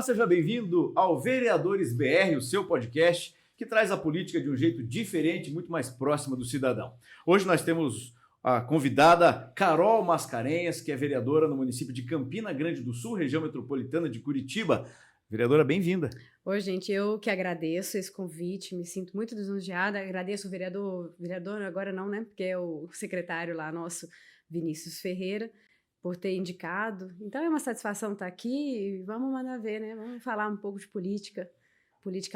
Olá, seja bem-vindo ao Vereadores BR, o seu podcast que traz a política de um jeito diferente, muito mais próxima do cidadão. Hoje nós temos a convidada Carol Mascarenhas, que é vereadora no município de Campina Grande do Sul, região metropolitana de Curitiba. Vereadora, bem-vinda. Oi, gente, eu que agradeço esse convite, me sinto muito lisonjeada, agradeço o vereador agora não, né, porque é o secretário lá nosso, Vinícius Ferreira, por ter indicado. Então é uma satisfação estar aqui e vamos mandar ver, né, vamos falar um pouco de política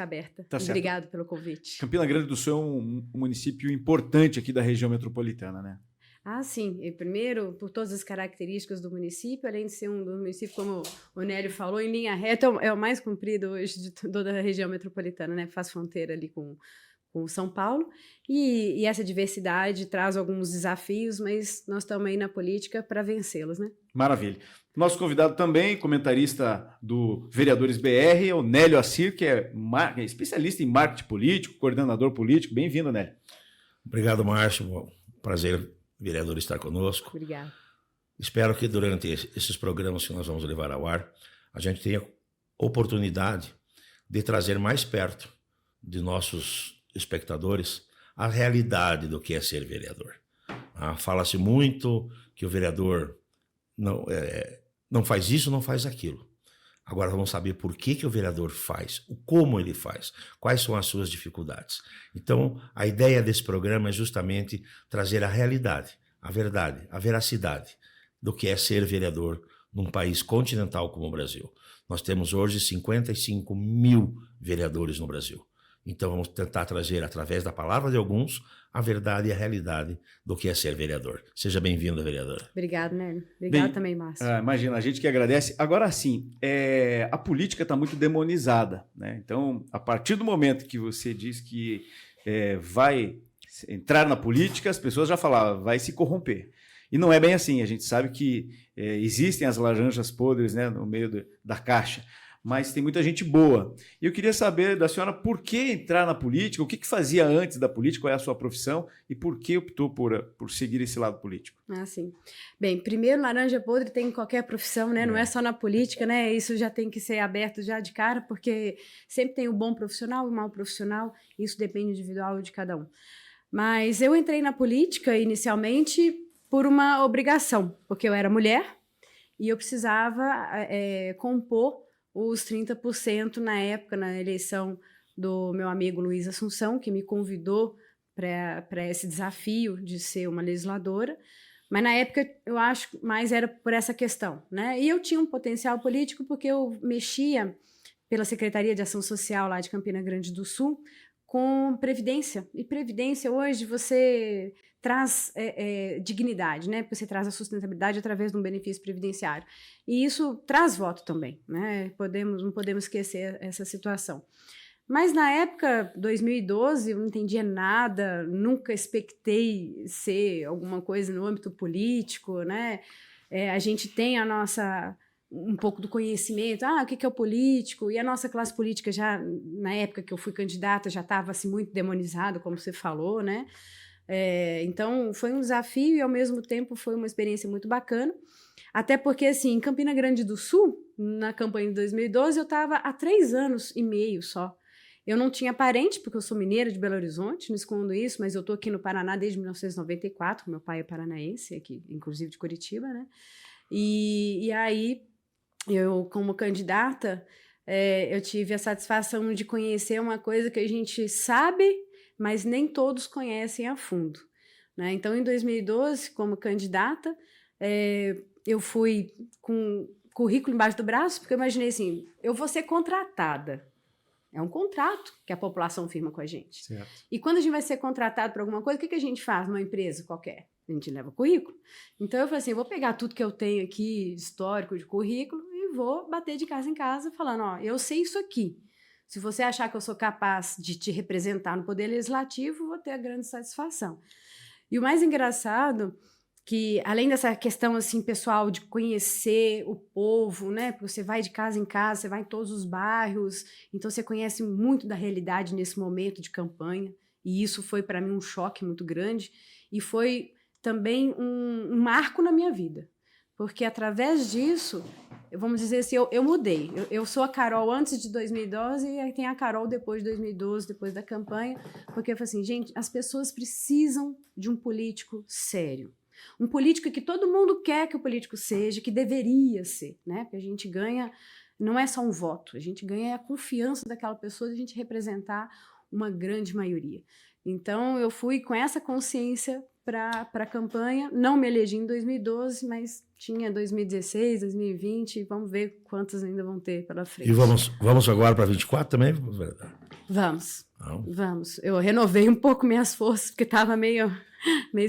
aberta. Tá certo. Obrigado pelo convite. Campina Grande do Sul é um município importante aqui da região metropolitana, né? Ah, sim. E primeiro, por todas as características do município, além de ser um dos municípios, como o Nélio falou, em linha reta, é o mais comprido hoje de toda a região metropolitana, né? Faz fronteira ali com São Paulo. E essa diversidade traz alguns desafios, mas nós estamos aí na política para vencê-los, né? Maravilha. Nosso convidado também, comentarista do Vereadores BR, é o Nélio Assir, que é especialista em marketing político, coordenador político. Bem-vindo, Nélio. Obrigado, Márcio. Prazer, vereador, estar conosco. Obrigada. Espero que durante esses programas que nós vamos levar ao ar, a gente tenha oportunidade de trazer mais perto de nossos espectadores a realidade do que é ser vereador. Fala-se muito que o vereador não faz isso, não faz aquilo. Agora vamos saber por que o vereador faz, como ele faz, quais são as suas dificuldades. Então, a ideia desse programa é justamente trazer a realidade, a verdade, a veracidade do que é ser vereador num país continental como o Brasil. Nós temos hoje 55 mil vereadores no Brasil. Então vamos tentar trazer, através da palavra de alguns, a verdade e a realidade do que é ser vereador. Seja bem-vindo, vereadora. Obrigado, Nélio. Obrigado também, Márcio. Imagina, a gente que agradece. Agora sim, a política está muito demonizada, né? Então, a partir do momento que você diz que vai entrar na política, as pessoas já falavam, vai se corromper. E não é bem assim, a gente sabe que existem as laranjas podres, né, no meio da caixa, mas tem muita gente boa. E eu queria saber da senhora por que entrar na política, o que fazia antes da política, qual é a sua profissão e por que optou por seguir esse lado político. Ah, sim. Bem, primeiro, laranja podre tem em qualquer profissão, né? Não é só na política, né? Isso já tem que ser aberto já de cara, porque sempre tem o bom profissional e o mau profissional, isso depende individual de cada um. Mas eu entrei na política inicialmente por uma obrigação, porque eu era mulher e eu precisava compor os 30% na época, na eleição do meu amigo Luiz Assunção, que me convidou para esse desafio de ser uma legisladora, mas na época eu acho mais era por essa questão, né? E eu tinha um potencial político porque eu mexia pela Secretaria de Ação Social lá de Campina Grande do Sul com previdência, e previdência hoje você traz dignidade, né? Porque você traz a sustentabilidade através de um benefício previdenciário. E isso traz voto também, né? Não podemos esquecer essa situação. Mas na época, 2012, eu não entendia nada, nunca expectei ser alguma coisa no âmbito político, né? A gente tem um pouco do conhecimento, o que é o político, e a nossa classe política já, na época que eu fui candidata, já estava assim, muito demonizada, como você falou, né? Então, foi um desafio e, ao mesmo tempo, foi uma experiência muito bacana, até porque, assim, em Campina Grande do Sul, na campanha de 2012, eu estava há 3 anos e meio só. Eu não tinha parente, porque eu sou mineira de Belo Horizonte, não escondo isso, mas eu estou aqui no Paraná desde 1994, meu pai é paranaense, aqui, inclusive de Curitiba, né? E aí, eu, como candidata, eu tive a satisfação de conhecer uma coisa que a gente sabe, mas nem todos conhecem a fundo, né? Então, em 2012, como candidata, eu fui com currículo embaixo do braço, porque eu imaginei assim, eu vou ser contratada. É um contrato que a população firma com a gente. Certo. E quando a gente vai ser contratado para alguma coisa, o que a gente faz numa empresa qualquer? A gente leva currículo. Então, eu falei assim, eu vou pegar tudo que eu tenho aqui, histórico de currículo, e vou bater de casa em casa falando, eu sei isso aqui. Se você achar que eu sou capaz de te representar no Poder Legislativo, vou ter a grande satisfação. E o mais engraçado, que além dessa questão assim, pessoal de conhecer o povo, né? Porque você vai de casa em casa, você vai em todos os bairros, então você conhece muito da realidade nesse momento de campanha, e isso foi para mim um choque muito grande, e foi também um marco na minha vida, porque através disso vamos dizer assim, eu mudei. Eu sou a Carol antes de 2012 e aí tem a Carol depois de 2012, depois da campanha, porque eu falei assim, gente, as pessoas precisam de um político sério. Um político que todo mundo quer que o político seja, que deveria ser, né? Porque a gente ganha, não é só um voto, a gente ganha a confiança daquela pessoa de a gente representar uma grande maioria. Então, eu fui com essa consciência para a campanha, não me elegi em 2012, mas tinha 2016, 2020, vamos ver quantas ainda vão ter pela frente. E vamos agora para 24 também? Vamos, Não. vamos. Eu renovei um pouco minhas forças, porque estava meio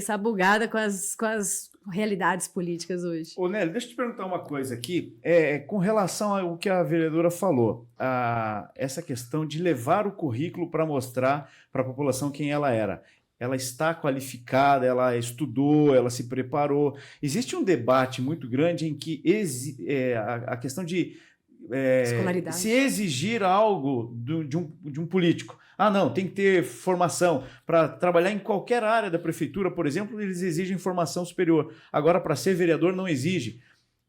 sabugada com as realidades políticas hoje. Ô, Nelly, deixa eu te perguntar uma coisa aqui, com relação ao que a vereadora falou, essa questão de levar o currículo para mostrar para a população quem ela era. Ela está qualificada, ela estudou, ela se preparou. Existe um debate muito grande em que a questão de se exigir algo de um político. Ah, não, tem que ter formação. Para trabalhar em qualquer área da prefeitura, por exemplo, eles exigem formação superior. Agora, para ser vereador, não exige.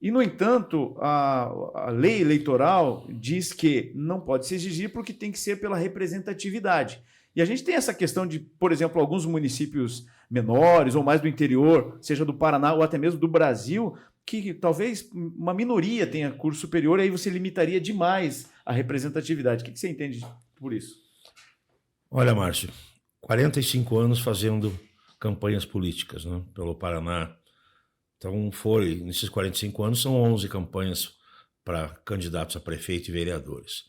E, no entanto, a lei eleitoral diz que não pode se exigir porque tem que ser pela representatividade. E a gente tem essa questão de, por exemplo, alguns municípios menores ou mais do interior, seja do Paraná ou até mesmo do Brasil, que talvez uma minoria tenha curso superior, aí você limitaria demais a representatividade. O que você entende por isso? Olha, Márcio, 45 anos fazendo campanhas políticas, né, pelo Paraná. Então, nesses 45 anos, são 11 campanhas para candidatos a prefeito e vereadores.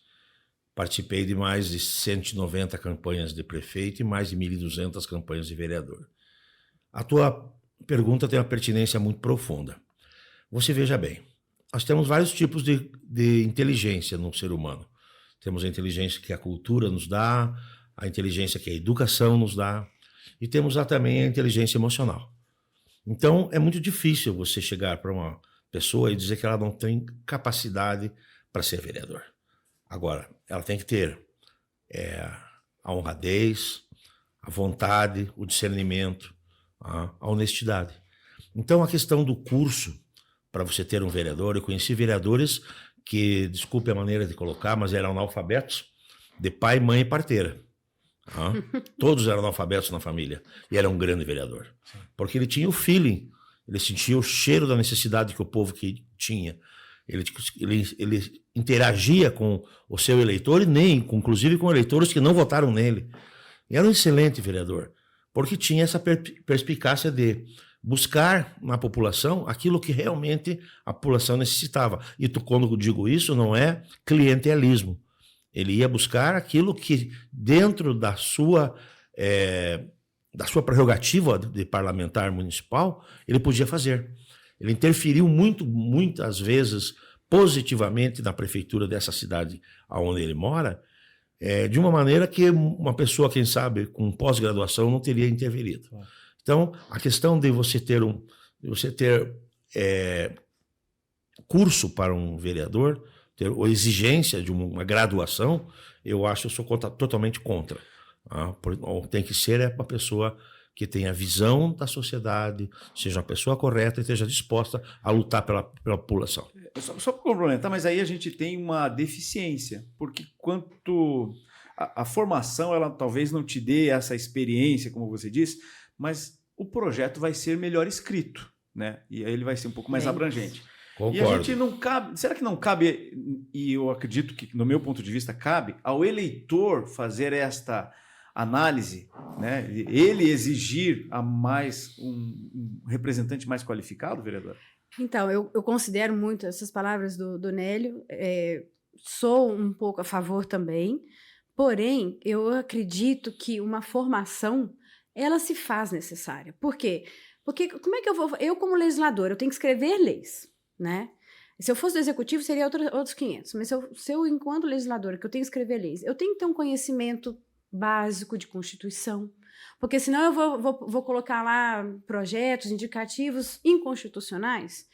Participei de mais de 190 campanhas de prefeito e mais de 1.200 campanhas de vereador. A tua pergunta tem uma pertinência muito profunda. Você veja bem, nós temos vários tipos de inteligência no ser humano. Temos a inteligência que a cultura nos dá, a inteligência que a educação nos dá, e temos lá também a inteligência emocional. Então, é muito difícil você chegar para uma pessoa e dizer que ela não tem capacidade para ser vereador. Agora, ela tem que ter a honradez, a vontade, o discernimento, a honestidade. Então, a questão do curso para você ter um vereador, eu conheci vereadores que, desculpe a maneira de colocar, mas eram analfabetos de pai, mãe e parteira. Todos eram analfabetos na família e era um grande vereador. Porque ele tinha o feeling, ele sentia o cheiro da necessidade que o povo que tinha. Ele interagia com o seu eleitor e inclusive com eleitores que não votaram nele. E era um excelente vereador, porque tinha essa perspicácia de buscar na população aquilo que realmente a população necessitava. E quando eu digo isso, não é clientelismo. Ele ia buscar aquilo que, dentro da sua prerrogativa de parlamentar municipal, ele podia fazer. Ele interferiu muitas vezes positivamente na prefeitura dessa cidade onde ele mora, de uma maneira que uma pessoa, quem sabe, com pós-graduação não teria interferido. Então, a questão de você ter curso para um vereador, ter a exigência de uma graduação, eu sou totalmente contra. Tem que ser uma pessoa que tenha visão da sociedade, seja uma pessoa correta e esteja disposta a lutar pela população. Só para complementar, mas aí a gente tem uma deficiência, porque a formação, ela talvez não te dê essa experiência, como você disse, mas o projeto vai ser melhor escrito, né? E aí ele vai ser um pouco mais abrangente. Concordo. E a gente não cabe... Será que não cabe, e eu acredito que, no meu ponto de vista, cabe ao eleitor fazer esta análise, né? Ele exigir um representante mais qualificado, vereador? Então, eu considero muito essas palavras do Nélio, sou um pouco a favor também, porém, eu acredito que uma formação, ela se faz necessária. Por quê? Porque como é que eu como legislador, eu tenho que escrever leis, né? Se eu fosse do executivo, seria outros 500, mas se eu enquanto legisladora, que eu tenho que escrever leis, eu tenho que ter um conhecimento básico de Constituição, porque senão eu vou colocar lá projetos indicativos inconstitucionais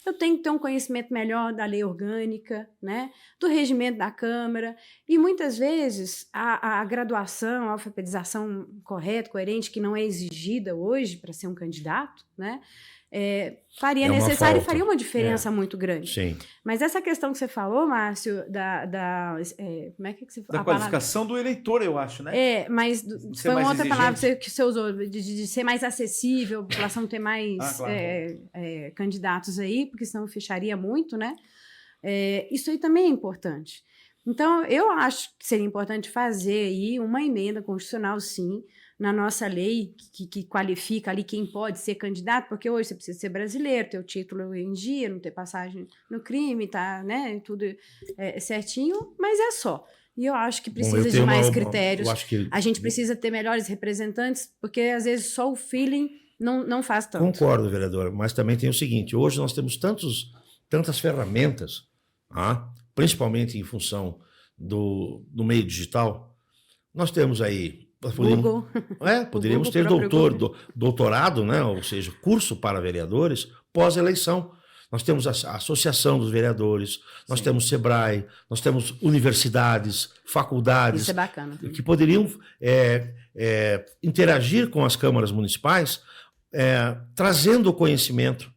eu tenho que ter um conhecimento melhor da lei orgânica, né, do regimento da Câmara, e muitas vezes a graduação, a alfabetização correta, coerente, que não é exigida hoje para ser um candidato, né, faria necessário e faria uma diferença muito grande. Sim. Mas essa questão que você falou, Márcio, como é que você da qualificação do eleitor, eu acho, né? Mas foi uma outra palavra que você usou, de ser mais acessível, a população ter mais claro. candidatos aí, porque senão fecharia muito, né? Isso aí também é importante. Então, eu acho que seria importante fazer aí uma emenda constitucional, sim, na nossa lei, que qualifica ali quem pode ser candidato, porque hoje você precisa ser brasileiro, ter o título em dia, não ter passagem no crime, tá, né, tudo certinho, mas é só. E eu acho que precisa de mais critérios. A gente precisa ter melhores representantes, porque às vezes só o feeling não faz tanto. Concordo, vereador, mas também tem o seguinte, hoje nós temos tantas ferramentas, principalmente em função do meio digital, nós temos aí poderíamos ter doutorado, né? Ou seja, curso para vereadores pós-eleição. Nós temos a Associação dos Vereadores, nós temos SEBRAE, nós temos universidades, faculdades. Isso é bacana. Que poderiam interagir com as câmaras municipais, trazendo o conhecimento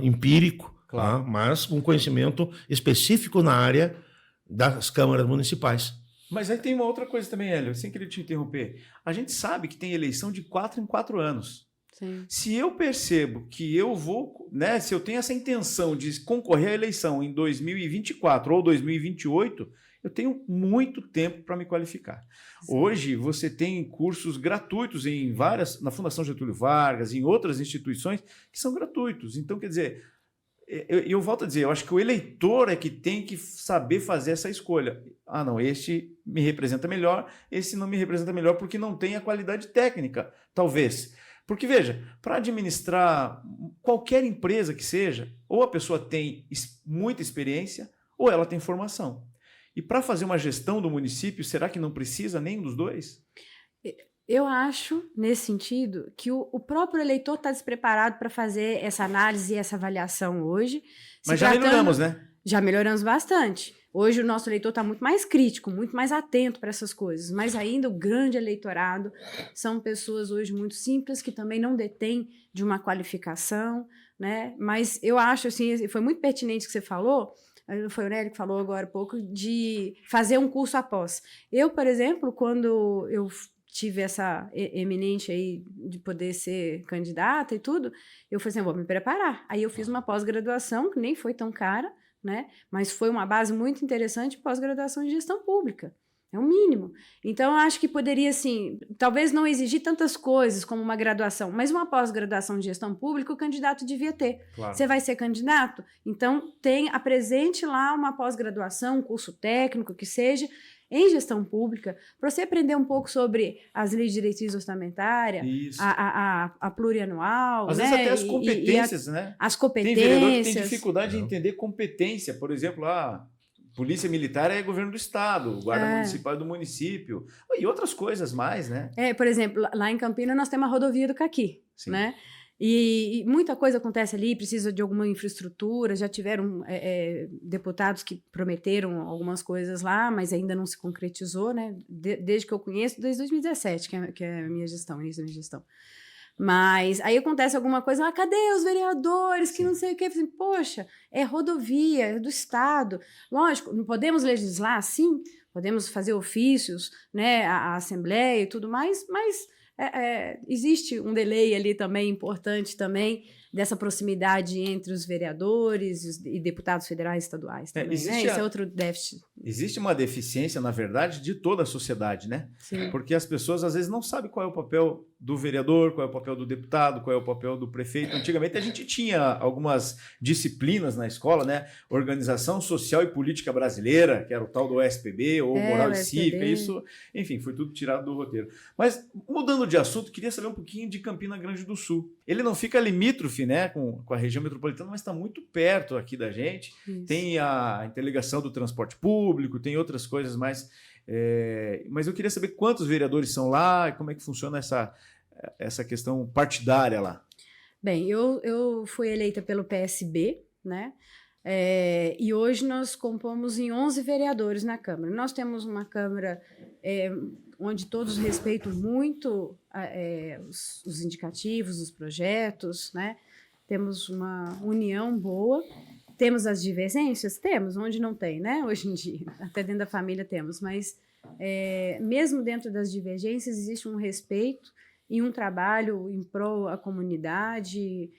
empírico, claro. Mas um conhecimento específico na área das câmaras municipais. Mas aí tem uma outra coisa também, Hélio, sem querer te interromper. A gente sabe que tem eleição de 4 em 4 anos. Sim. Se eu percebo que eu vou, né, se eu tenho essa intenção de concorrer à eleição em 2024 ou 2028, eu tenho muito tempo para me qualificar. Sim. Hoje você tem cursos gratuitos na Fundação Getúlio Vargas, em outras instituições que são gratuitos. Então, quer dizer, eu volto a dizer, eu acho que o eleitor é que tem que saber fazer essa escolha. Não, este me representa melhor, esse não me representa melhor porque não tem a qualidade técnica, talvez. Porque, veja, para administrar qualquer empresa que seja, ou a pessoa tem muita experiência, ou ela tem formação. E para fazer uma gestão do município, será que não precisa nenhum dos dois? Eu acho, nesse sentido, que o próprio eleitor está despreparado para fazer essa análise e essa avaliação hoje. Mas já melhoramos, né? Já melhoramos bastante. Hoje o nosso eleitor está muito mais crítico, muito mais atento para essas coisas. Mas ainda o grande eleitorado são pessoas hoje muito simples, que também não detêm de uma qualificação, né? Mas eu acho, assim, foi muito pertinente o que você falou, foi o Nélio que falou agora há pouco, de fazer um curso após. Eu, por exemplo, quando eu tive essa eminente aí de poder ser candidata e tudo, eu falei assim, vou me preparar. Aí eu fiz uma pós-graduação, que nem foi tão cara, né? Mas foi uma base muito interessante, pós-graduação em gestão pública. É o mínimo. Então, eu acho que poderia, assim, talvez não exigir tantas coisas como uma graduação, mas uma pós-graduação de gestão pública o candidato devia ter. Claro. Você vai ser candidato? Então, apresente lá uma pós-graduação, um curso técnico, que seja, em gestão pública, para você aprender um pouco sobre as leis de diretriz orçamentária, a plurianual. Às vezes até as competências, né? As competências. Tem vereador que tem dificuldade de entender competência. Por exemplo, Polícia Militar é governo do Estado, Guarda Municipal é do município, e outras coisas mais, né? Por exemplo, lá em Campinas nós temos a rodovia do Caqui, né? E muita coisa acontece ali, precisa de alguma infraestrutura, já tiveram deputados que prometeram algumas coisas lá, mas ainda não se concretizou, né? Desde que eu conheço, desde 2017, que é a minha gestão, início da minha gestão. Mas aí acontece alguma coisa, cadê os vereadores, que não sei o quê? Assim, poxa, é rodovia, é do Estado. Lógico, não podemos legislar sim, podemos fazer ofícios, né, a Assembleia e tudo mais, mas existe um delay ali também importante também dessa proximidade entre os vereadores e deputados federais e estaduais também, né? Esse é outro déficit. Existe uma deficiência, na verdade, de toda a sociedade, né? Sim. Porque as pessoas, às vezes, não sabem qual é o papel do vereador, qual é o papel do deputado, qual é o papel do prefeito. Antigamente, a gente tinha algumas disciplinas na escola, né? Organização Social e Política Brasileira, que era o tal do OSPB, ou Moral e Cívica, isso, enfim, foi tudo tirado do roteiro. Mas, mudando de assunto, queria saber um pouquinho de Campina Grande do Sul. Ele não fica limítrofe, né, com a região metropolitana, mas está muito perto aqui da gente. Isso. Tem a interligação do transporte público, tem outras coisas mais. Mas eu queria saber quantos vereadores são lá e como é que funciona essa questão partidária lá. Bem, eu fui eleita pelo PSB, né? E hoje nós compomos em 11 vereadores na Câmara. Nós temos uma Câmara onde todos respeitam muito os indicativos, os projetos, né? Temos uma união boa. Temos as divergências? Temos, onde não tem, né? Hoje em dia, até dentro da família temos, mas mesmo dentro das divergências existe um respeito e um trabalho em prol da comunidade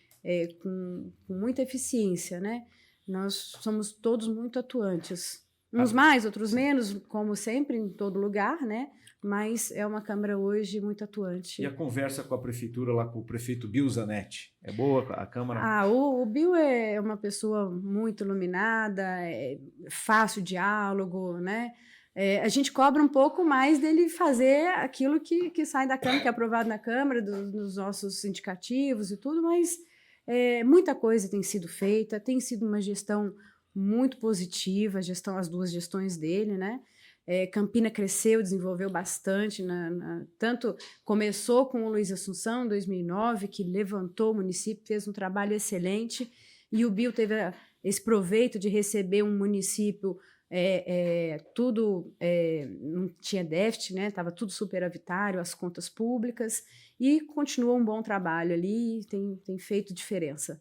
com muita eficiência, né? Nós somos todos muito atuantes, uns mais, outros menos, como sempre, em todo lugar, né? Mas é uma Câmara hoje muito atuante. E a conversa com a prefeitura, lá com o prefeito Bill Zanetti, é boa a Câmara? O Bill é uma pessoa muito iluminada, fácil diálogo, né? A gente cobra um pouco mais dele fazer aquilo que sai da Câmara, que é aprovado na Câmara, dos nossos indicativos e tudo, mas muita coisa tem sido feita, tem sido uma gestão muito positiva, as duas gestões dele, né? Campina cresceu, desenvolveu bastante, tanto começou com o Luiz Assunção, em 2009, que levantou o município, fez um trabalho excelente, e o Bill teve esse proveito de receber um município não tinha déficit, né? Estava tudo superavitário, as contas públicas, e continuou um bom trabalho ali, tem feito diferença.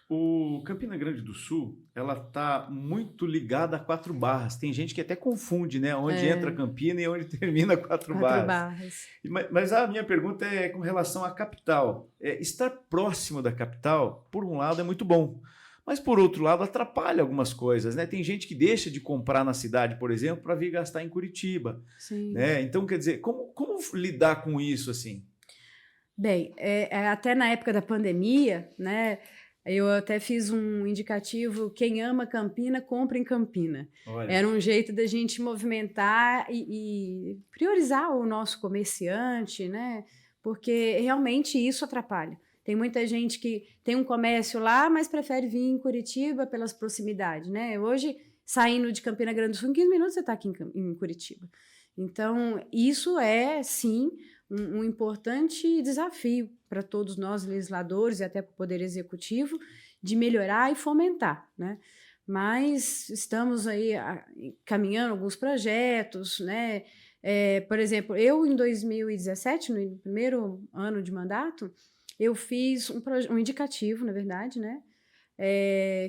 O Campina Grande do Sul, ela está muito ligada a Quatro Barras. Tem gente que até confunde, né? Onde entra Campina e onde termina Quatro Barras. Mas a minha pergunta é com relação à capital. Estar próximo da capital, por um lado, é muito bom. Mas, por outro lado, atrapalha algumas coisas, né? Tem gente que deixa de comprar na cidade, por exemplo, para vir gastar em Curitiba. Sim. Né? Então, quer dizer, como lidar com isso, assim? Bem, até na época da pandemia, né? Eu até fiz um indicativo, quem ama Campina, compra em Campina. Olha. Era um jeito da gente movimentar e priorizar o nosso comerciante, né? Porque realmente isso atrapalha. Tem muita gente que tem um comércio lá, mas prefere vir em Curitiba pelas proximidades, né? Hoje, saindo de Campina Grande do Sul, em 15 minutos você está aqui em Curitiba. Então, isso é, sim, um importante desafio para todos nós, legisladores, e até para o Poder Executivo, de melhorar e fomentar, né? Mas estamos aí caminhando alguns projetos, né? Por exemplo, eu, em 2017, no primeiro ano de mandato, eu fiz um indicativo, na verdade, né?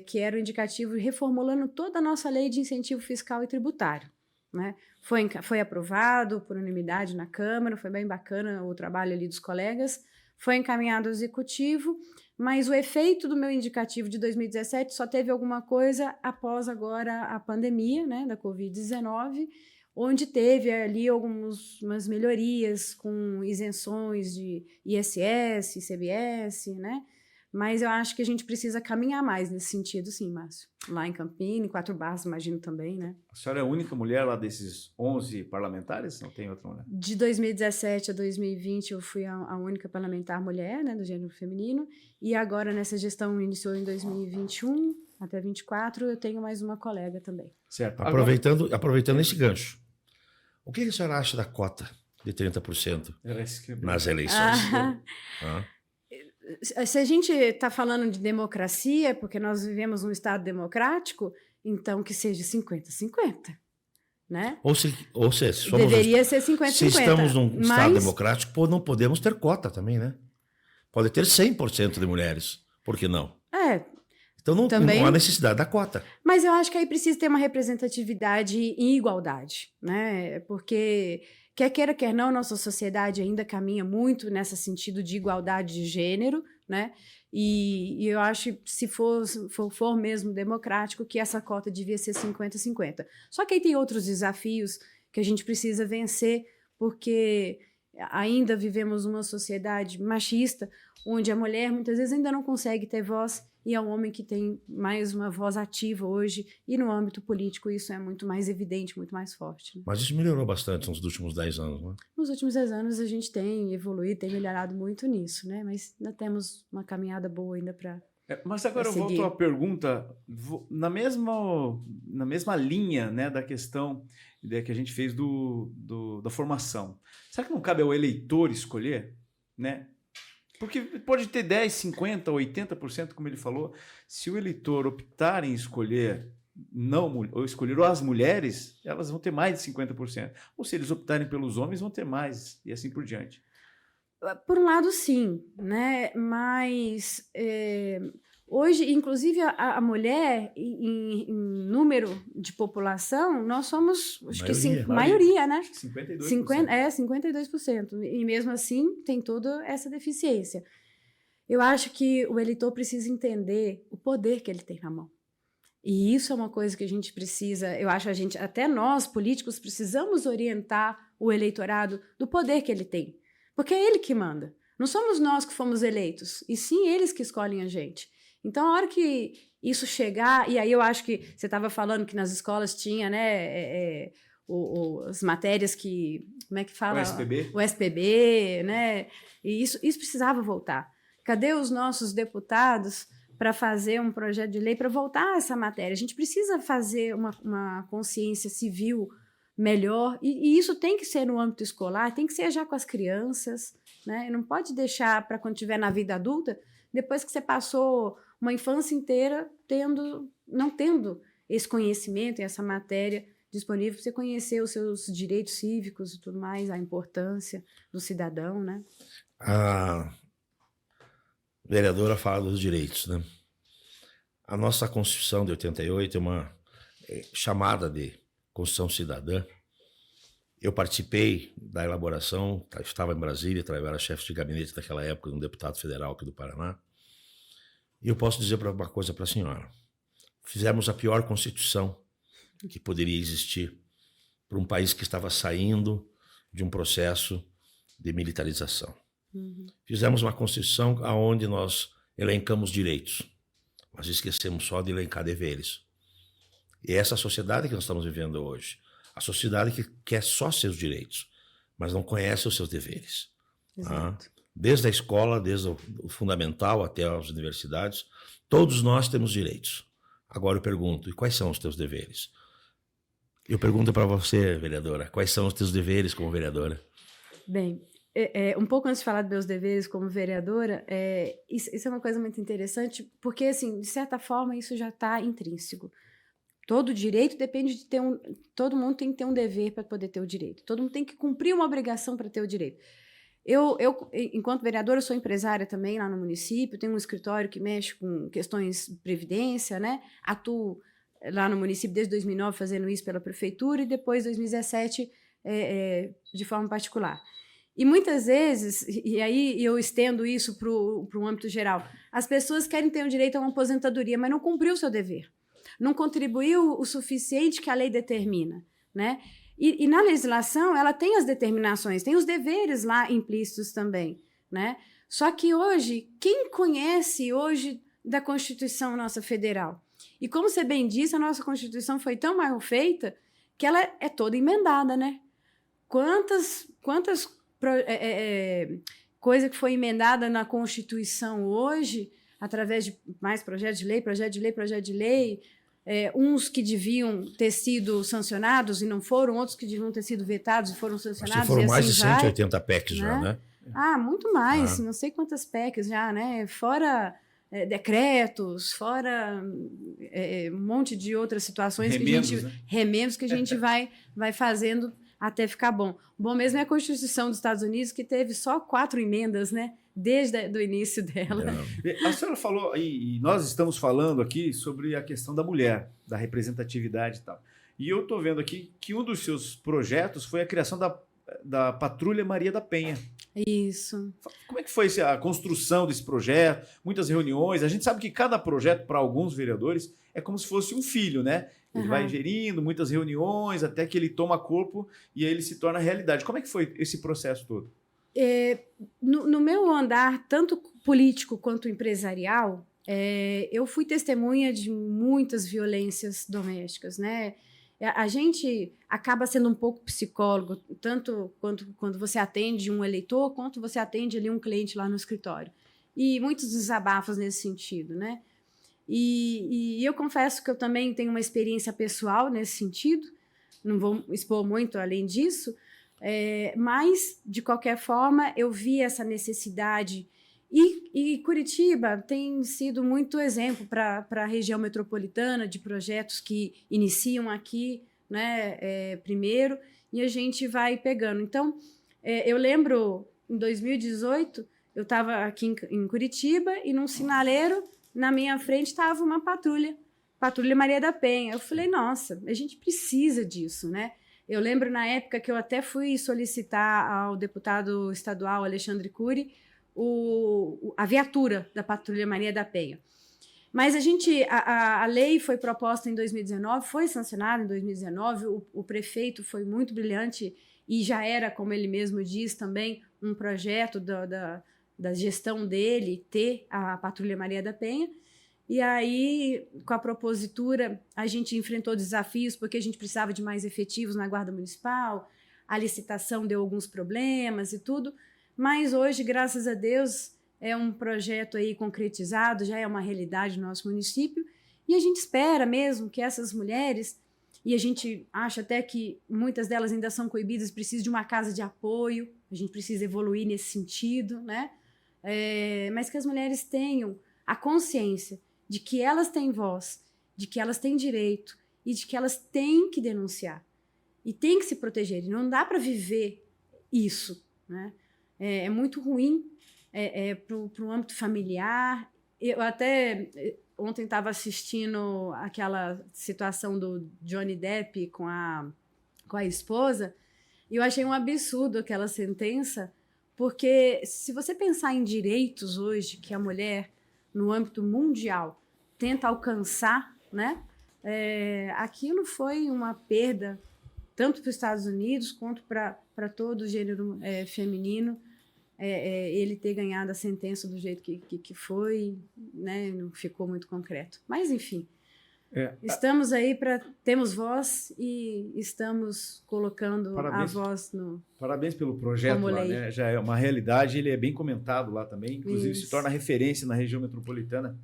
Que era o indicativo reformulando toda a nossa lei de incentivo fiscal e tributário, né? Foi aprovado por unanimidade na Câmara, foi bem bacana o trabalho ali dos colegas, foi encaminhado ao Executivo, mas o efeito do meu indicativo de 2017 só teve alguma coisa após agora a pandemia, né, da Covid-19, onde teve ali umas melhorias com isenções de ISS, ICMS, né? Mas eu acho que a gente precisa caminhar mais nesse sentido, sim, Márcio. Lá em Campina, em Quatro Barras, imagino também, né? A senhora é a única mulher lá desses 11 parlamentares? Não tem outra mulher? De 2017 a 2020, eu fui a única parlamentar mulher, né, do gênero feminino. E agora, nessa gestão, iniciou em 2021 até 2024, eu tenho mais uma colega também. Certo. Aproveitando esse gancho, o que a senhora acha da cota de 30% nas eleições? Se a gente está falando de democracia, porque nós vivemos um Estado democrático, então que seja 50-50, né? Ou se deveria ser 50-50. Se estamos num Estado democrático, não podemos ter cota também, né? Pode ter 100% de mulheres, por que não? Então não há necessidade da cota. Mas eu acho que aí precisa ter uma representatividade em igualdade, né? Porque quer queira, quer não, nossa sociedade ainda caminha muito nesse sentido de igualdade de gênero, né? E eu acho que se for mesmo democrático, que essa cota devia ser 50-50. Só que aí tem outros desafios que a gente precisa vencer, porque ainda vivemos uma sociedade machista, onde a mulher muitas vezes ainda não consegue ter voz, e é um homem que tem mais uma voz ativa hoje, e no âmbito político isso é muito mais evidente, muito mais forte. Né? Mas isso melhorou bastante nos últimos 10 anos, né? Nos últimos 10 anos a gente tem evoluído, tem melhorado muito nisso, né? Mas ainda temos uma caminhada boa ainda para mas agora eu volto à pergunta, na mesma linha, né, da questão que a gente fez da formação. Será que não cabe ao eleitor escolher, né? Porque pode ter 10, 50, 80%, como ele falou. Se o eleitor optar em escolher ou escolher as mulheres, elas vão ter mais de 50%. Ou se eles optarem pelos homens, vão ter mais, e assim por diante. Por um lado, sim, né? Mas hoje, inclusive, a mulher, em número de população, nós somos, acho que maioria, né? Acho que 52%. 52%. E mesmo assim, tem toda essa deficiência. Eu acho que o eleitor precisa entender o poder que ele tem na mão. E isso é uma coisa que a gente precisa, eu acho até nós, políticos, precisamos orientar o eleitorado do poder que ele tem. Porque é ele que manda. Não somos nós que fomos eleitos, e sim eles que escolhem a gente. Então, a hora que isso chegar, e aí eu acho que você estava falando que nas escolas tinha, né, as matérias que, como é que fala? O SPB. O SPB, né? E isso precisava voltar. Cadê os nossos deputados para fazer um projeto de lei para voltar a essa matéria? A gente precisa fazer uma consciência civil melhor, e isso tem que ser no âmbito escolar, tem que ser já com as crianças, né? Não pode deixar para quando estiver na vida adulta, depois que você passou uma infância inteira não tendo esse conhecimento e essa matéria disponível para você conhecer os seus direitos cívicos e tudo mais, a importância do cidadão, né? A vereadora fala dos direitos, né? A nossa Constituição de 88 é uma chamada de Constituição Cidadã. Eu participei da elaboração, estava em Brasília, eu era chefe de gabinete daquela época, um deputado federal aqui do Paraná. E eu posso dizer uma coisa para a senhora. Fizemos a pior Constituição que poderia existir para um país que estava saindo de um processo de militarização. Fizemos uma Constituição onde nós elencamos direitos, mas esquecemos só de elencar deveres. E essa sociedade que nós estamos vivendo hoje, a sociedade que quer só seus direitos, mas não conhece os seus deveres. Exato. Desde a escola, desde o fundamental até as universidades, todos nós temos direitos. Agora eu pergunto, e quais são os teus deveres? Eu pergunto para você, vereadora, quais são os teus deveres como vereadora? Bem, um pouco antes de falar dos meus deveres como vereadora, isso é uma coisa muito interessante, porque, assim, de certa forma, isso já está intrínseco. Todo direito depende de ter todo mundo tem que ter um dever para poder ter o direito. Todo mundo tem que cumprir uma obrigação para ter o direito. Eu, enquanto vereadora, sou empresária também lá no município, tenho um escritório que mexe com questões de previdência, né? Atuo lá no município desde 2009 fazendo isso pela prefeitura e depois, 2017, de forma particular. E muitas vezes, e aí eu estendo isso para o âmbito geral, as pessoas querem ter o direito a uma aposentadoria, mas não cumpriu o seu dever. Não contribuiu o suficiente que a lei determina, né? E na legislação, ela tem as determinações, tem os deveres lá implícitos também, né? Só que hoje, quem conhece hoje da Constituição nossa federal? E como você bem disse, a nossa Constituição foi tão mal feita que ela é toda emendada, né? Quantas coisa que foi emendada na Constituição hoje, através de mais projeto de lei, uns que deviam ter sido sancionados e não foram, outros que deviam ter sido vetados e foram sancionados. Foram mais assim de 180 PECs já, né? Muito mais, não sei quantas PECs já, né? Fora decretos, fora um monte de outras situações remendos que a gente vai fazendo até ficar bom. Bom mesmo é a Constituição dos Estados Unidos, que teve só 4 emendas, né? Desde o início dela. A senhora falou, e nós estamos falando aqui sobre a questão da mulher, da representatividade e tal. E eu estou vendo aqui que um dos seus projetos foi a criação da Patrulha Maria da Penha. Isso. Como é que foi a construção desse projeto? Muitas reuniões. A gente sabe que cada projeto, para alguns vereadores, é como se fosse um filho, né? Ele vai gerindo muitas reuniões até que ele toma corpo e aí ele se torna realidade. Como é que foi esse processo todo? No meu andar, tanto político quanto empresarial, eu fui testemunha de muitas violências domésticas, né? A gente acaba sendo um pouco psicólogo, tanto quando você atende um eleitor, quanto você atende ali um cliente lá no escritório. E muitos desabafos nesse sentido, né? E eu confesso que eu também tenho uma experiência pessoal nesse sentido, não vou expor muito além disso, mas, de qualquer forma, eu vi essa necessidade E Curitiba tem sido muito exemplo para a região metropolitana de projetos que iniciam aqui, né, primeiro, e a gente vai pegando. Então, eu lembro, em 2018, eu estava aqui em Curitiba e num sinaleiro, na minha frente estava uma Patrulha Maria da Penha. Eu falei, nossa, a gente precisa disso, né? Eu lembro na época que eu até fui solicitar ao deputado estadual Alexandre Cury a viatura da Patrulha Maria da Penha. Mas a lei foi proposta em 2019, foi sancionada em 2019, o prefeito foi muito brilhante e já era, como ele mesmo diz também, um projeto da gestão dele ter a Patrulha Maria da Penha. E aí, com a propositura, a gente enfrentou desafios porque a gente precisava de mais efetivos na Guarda Municipal, a licitação deu alguns problemas e tudo, mas hoje, graças a Deus, é um projeto aí concretizado, já é uma realidade no nosso município, e a gente espera mesmo que essas mulheres, e a gente acha até que muitas delas ainda são coibidas, precisam de uma casa de apoio, a gente precisa evoluir nesse sentido, né? Mas que as mulheres tenham a consciência de que elas têm voz, de que elas têm direito e de que elas têm que denunciar e têm que se proteger. E não dá para viver isso, né? É muito ruim para o âmbito familiar. Eu até ontem estava assistindo aquela situação do Johnny Depp com a esposa e eu achei um absurdo aquela sentença, porque se você pensar em direitos hoje que a mulher, no âmbito mundial, tenta alcançar, né? Aquilo foi uma perda tanto para os Estados Unidos quanto para todo o gênero feminino. Ele ter ganhado a sentença do jeito que foi, né? Não ficou muito concreto. Mas, enfim, estamos aí temos voz e estamos colocando a voz no... Parabéns pelo projeto lá, né? Já é uma realidade, ele é bem comentado lá também, inclusive se torna referência na região metropolitana.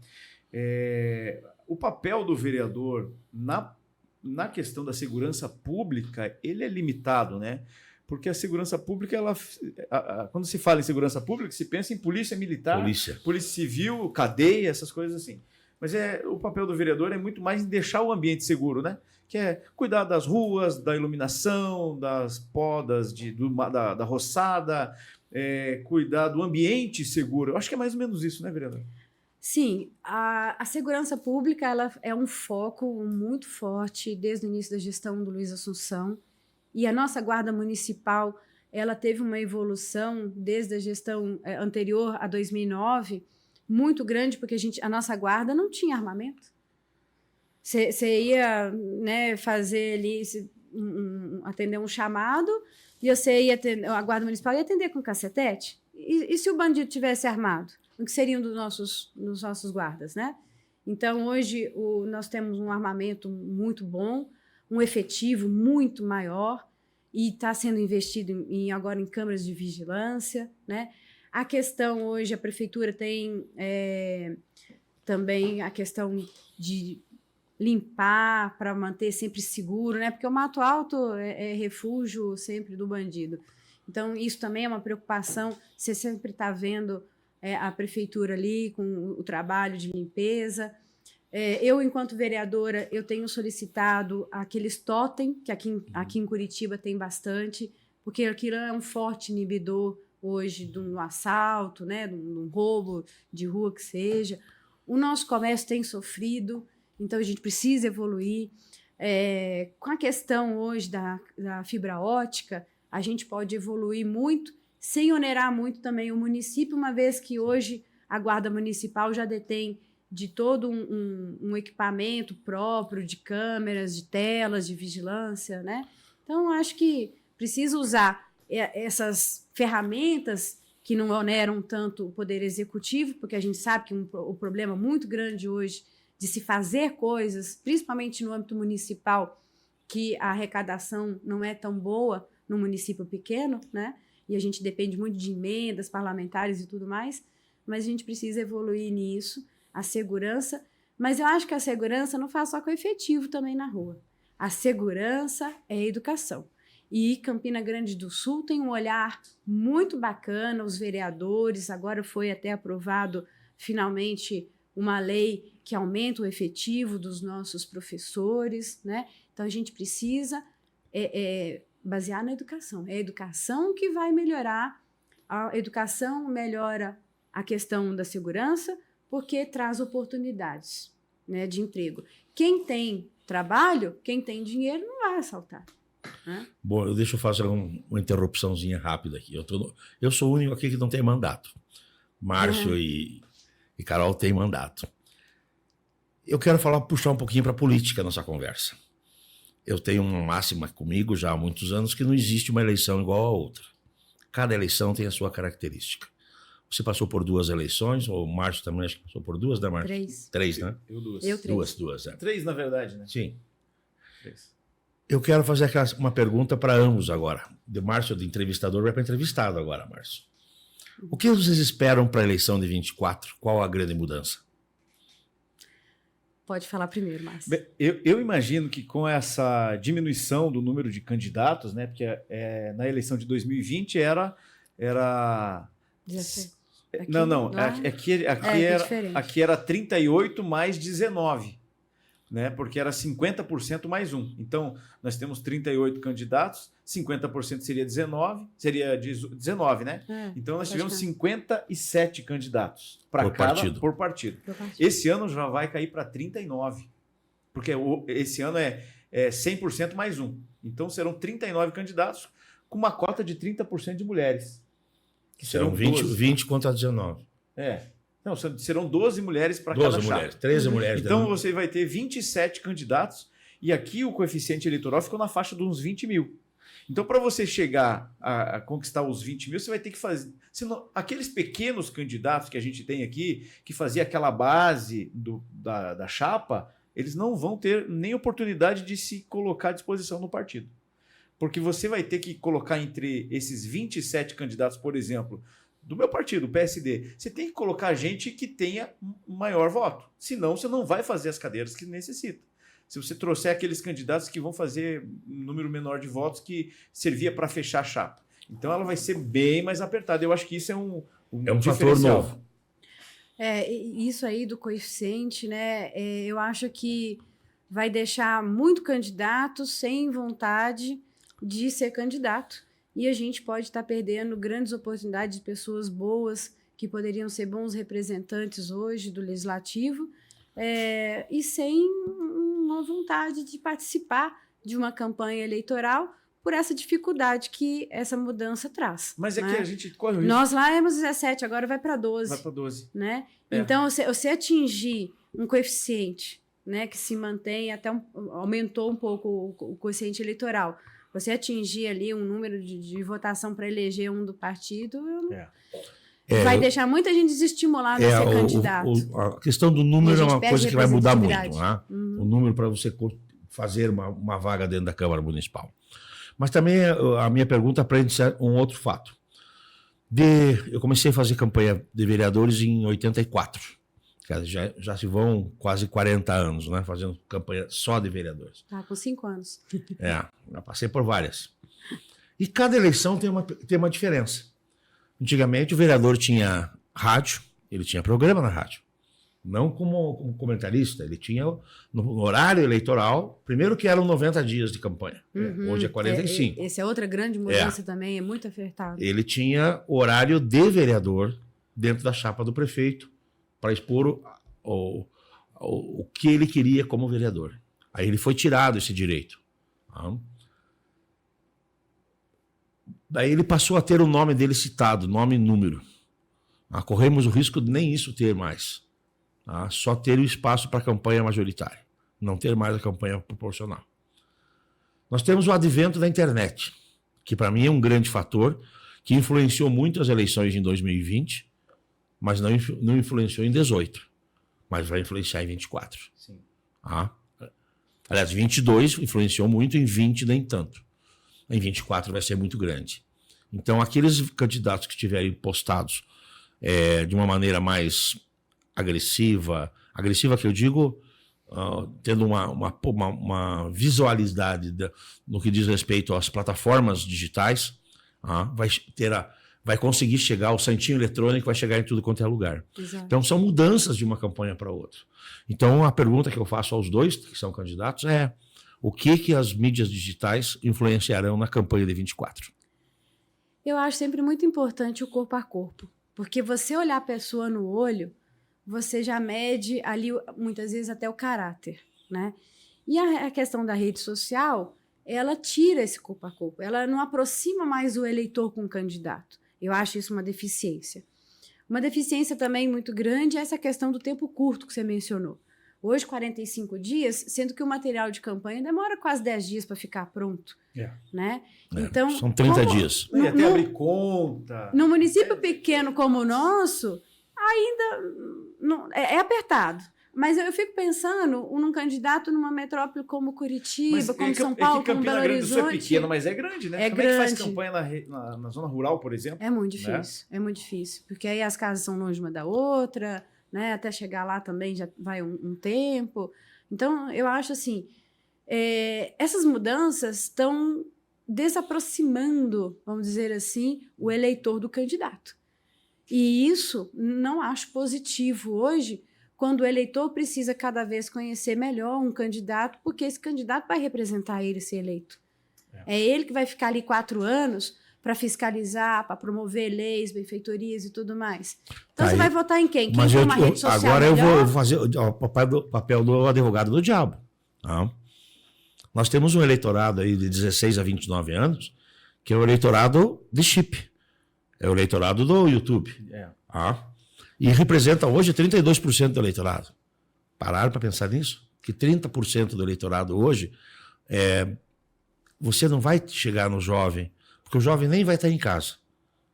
O papel do vereador na questão da segurança pública, ele é limitado, né? Porque a segurança pública, quando se fala em segurança pública, se pensa em polícia militar, polícia civil, cadeia, essas coisas assim. Mas o papel do vereador é muito mais em deixar o ambiente seguro, né? Que é cuidar das ruas, da iluminação, das podas, da roçada, cuidar do ambiente seguro. Eu acho que é mais ou menos isso, né, vereador? Sim, a segurança pública ela é um foco muito forte desde o início da gestão do Luiz Assunção. E a nossa Guarda Municipal, ela teve uma evolução desde a gestão anterior a 2009, muito grande, porque a nossa guarda não tinha armamento. Você ia, né, fazer ali, atender um chamado, e a Guarda Municipal ia atender com cacetete. E se o bandido tivesse armado? O que seriam dos nossos guardas, né? Então, hoje, nós temos um armamento muito bom, um efetivo muito maior e está sendo investido agora em câmeras de vigilância, né? A questão hoje, a prefeitura tem também a questão de limpar para manter sempre seguro, né? Porque o Mato Alto é refúgio sempre do bandido. Então, isso também é uma preocupação, você sempre está vendo a prefeitura ali com o trabalho de limpeza. Eu, enquanto vereadora, eu tenho solicitado aqueles totem, que aqui em Curitiba tem bastante, porque aquilo é um forte inibidor hoje do assalto, né, do roubo de rua que seja. O nosso comércio tem sofrido, então a gente precisa evoluir. Com a questão hoje da fibra ótica, a gente pode evoluir muito, sem onerar muito também o município, uma vez que hoje a Guarda Municipal já detém de todo um equipamento próprio de câmeras, de telas, de vigilância, né? Então, acho que precisa usar essas ferramentas que não oneram tanto o poder executivo, porque a gente sabe que o problema muito grande hoje de se fazer coisas, principalmente no âmbito municipal, que a arrecadação não é tão boa no município pequeno, né? E a gente depende muito de emendas parlamentares e tudo mais, mas a gente precisa evoluir nisso, a segurança, mas eu acho que a segurança não faz só com efetivo também na rua. A segurança é a educação. E Campina Grande do Sul tem um olhar muito bacana, os vereadores, agora foi até aprovado finalmente uma lei que aumenta o efetivo dos nossos professores, né? Então a gente precisa basear na educação. É a educação que vai melhorar, a educação melhora a questão da segurança, porque traz oportunidades, né, de emprego. Quem tem trabalho, quem tem dinheiro, não vai assaltar. Né? Bom, deixa eu fazer uma interrupçãozinha rápida aqui. Eu sou o único aqui que não tem mandato. Márcio e Carol têm mandato. Eu quero puxar um pouquinho para a política nessa conversa. Eu tenho uma máxima comigo já há muitos anos que não existe uma eleição igual a outra. Cada eleição tem a sua característica. Você passou por 2 eleições, ou o Márcio também acho que passou por 2, né, Márcio? 3. 3, né? Eu 2. Eu 3. 2, é. 3, na verdade, né? Sim. 3. Eu quero fazer uma pergunta para ambos agora. De Márcio, de entrevistador, vai para entrevistado agora, Márcio. O que vocês esperam para a eleição de 24? Qual a grande mudança? Pode falar primeiro, Márcio. Bem, eu imagino que com essa diminuição do número de candidatos, né, porque na eleição de 2020 era 17. Aqui, não, lá, aqui era 38 mais 19, né, porque era 50% mais 1. Então, nós temos 38 candidatos, 50% seria 19, né? Então, nós tivemos 57 candidatos por partido. Esse ano já vai cair para 39, porque esse ano é 100% mais 1. Então, serão 39 candidatos com uma cota de 30% de mulheres. Que serão 20 contra 19. Não, serão 12 mulheres para cada chapa. 13 mulheres. Então, você vai ter 27 candidatos e aqui o coeficiente eleitoral ficou na faixa de uns 20 mil. Então, para você chegar a conquistar os 20 mil, você vai ter que fazer... Senão, aqueles pequenos candidatos que a gente tem aqui, que fazia aquela base da chapa, eles não vão ter nem oportunidade de se colocar à disposição no partido. Porque você vai ter que colocar entre esses 27 candidatos, por exemplo, do meu partido, o PSD, você tem que colocar gente que tenha maior voto. Senão, você não vai fazer as cadeiras que necessita. Se você trouxer aqueles candidatos que vão fazer um número menor de votos que servia para fechar a chapa. Então, ela vai ser bem mais apertada. Eu acho que isso é um fator novo. Isso aí do coeficiente, né? Eu acho que vai deixar muito candidato sem vontade de ser candidato. E a gente pode estar perdendo grandes oportunidades de pessoas boas que poderiam ser bons representantes hoje do Legislativo e sem uma vontade de participar de uma campanha eleitoral por essa dificuldade que essa mudança traz. Mas né? Que a gente corre o risco. Nós lá éramos 17, agora vai para 12. Vai para 12. Né? Então, você atingir um coeficiente, né, que se mantém, aumentou um pouco o coeficiente eleitoral, você atingir ali um número de votação para eleger um do partido, vai deixar muita gente desestimulada a ser candidato. A questão do número é uma coisa que vai mudar muito. Né? O número para você fazer uma vaga dentro da Câmara Municipal. Mas também a minha pergunta prende um outro fato. Eu comecei a fazer campanha de vereadores em 84. Já se vão quase 40 anos, né? Fazendo campanha só de vereadores. Com 5 anos. Já passei por várias. E cada eleição tem uma diferença. Antigamente o vereador tinha rádio, ele tinha programa na rádio. Não como comentarista, ele tinha no horário eleitoral, primeiro que eram 90 dias de campanha, hoje é 45. Essa é outra grande mudança também, é muito apertado. Ele tinha horário de vereador dentro da chapa do prefeito para expor o que ele queria como vereador. Aí ele foi tirado esse direito. Daí ele passou a ter o nome dele citado, nome e número. Corremos o risco de nem isso ter mais. Só ter o espaço para a campanha majoritária, não ter mais a campanha proporcional. Nós temos o advento da internet, que para mim é um grande fator, que influenciou muito as eleições em 2020, mas não influenciou em 18, mas vai influenciar em 24. Sim. Aliás, 22 influenciou muito, em 20 nem tanto. Em 24 vai ser muito grande. Então, aqueles candidatos que estiverem postados de uma maneira mais agressiva que eu digo tendo uma visualidade no que diz respeito às plataformas digitais, vai conseguir chegar, o santinho eletrônico vai chegar em tudo quanto é lugar. Exato. Então, são mudanças de uma campanha para outra. Então, a pergunta que eu faço aos dois que são candidatos é: o que as mídias digitais influenciarão na campanha de 24? Eu acho sempre muito importante o corpo a corpo, porque você olhar a pessoa no olho, você já mede ali, muitas vezes, até o caráter, né? E a questão da rede social, ela tira esse corpo a corpo, ela não aproxima mais o eleitor com o candidato. Eu acho isso uma deficiência. Uma deficiência também muito grande é essa questão do tempo curto que você mencionou. Hoje, 45 dias, sendo que o material de campanha demora quase 10 dias para ficar pronto. Né? Então, são 30 dias. E até abrir conta. No município pequeno como o nosso, ainda é apertado. Mas eu fico pensando num candidato numa metrópole como Curitiba, como São Paulo, como Belo Grande do Sul Horizonte. é pequeno, mas é grande, né? Como é que faz campanha na zona rural, por exemplo? É muito difícil, é muito difícil. Porque aí as casas são longe uma da outra, né? Até chegar lá também já vai um tempo. Então, eu acho assim, essas mudanças estão desaproximando, vamos dizer assim, o eleitor do candidato. E isso não acho positivo hoje, quando o eleitor precisa cada vez conhecer melhor um candidato, porque esse candidato vai representar ele ser eleito. É ele que vai ficar ali 4 anos para fiscalizar, para promover leis, benfeitorias e tudo mais. Então, você vai votar em quem? Quem tem uma rede social agora melhor? Eu vou fazer o papel do advogado do diabo. Tá? Nós temos um eleitorado aí de 16 a 29 anos, que é o eleitorado de chip. É o eleitorado do YouTube. Tá? E representa hoje 32% do eleitorado. Pararam para pensar nisso? Que 30% do eleitorado hoje, você não vai chegar no jovem, porque o jovem nem vai estar em casa.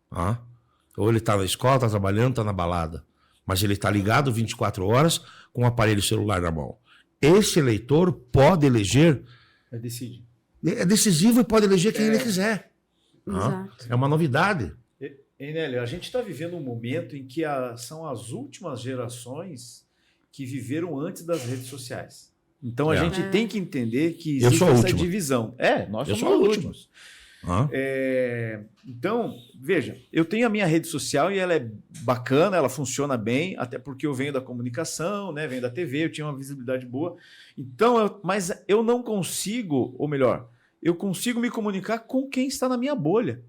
Tá? Ou ele está na escola, está trabalhando, está na balada. Mas ele está ligado 24 horas com o aparelho celular na mão. Esse eleitor pode eleger... É decisivo e pode eleger quem ele quiser. Exato. É uma novidade. Nélio, a gente está vivendo um momento em que são as últimas gerações que viveram antes das redes sociais. Então a gente tem que entender que existe essa divisão. Nós somos os últimos. Então, veja, eu tenho a minha rede social e ela é bacana, ela funciona bem, até porque eu venho da comunicação, né, venho da TV, eu tinha uma visibilidade boa. Então, mas eu não consigo, ou melhor, eu consigo me comunicar com quem está na minha bolha.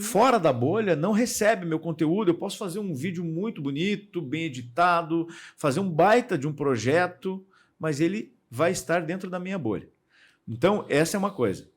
Fora da bolha, não recebe meu conteúdo. Eu posso fazer um vídeo muito bonito, bem editado, fazer um baita de um projeto, mas ele vai estar dentro da minha bolha. Então, essa é uma coisa.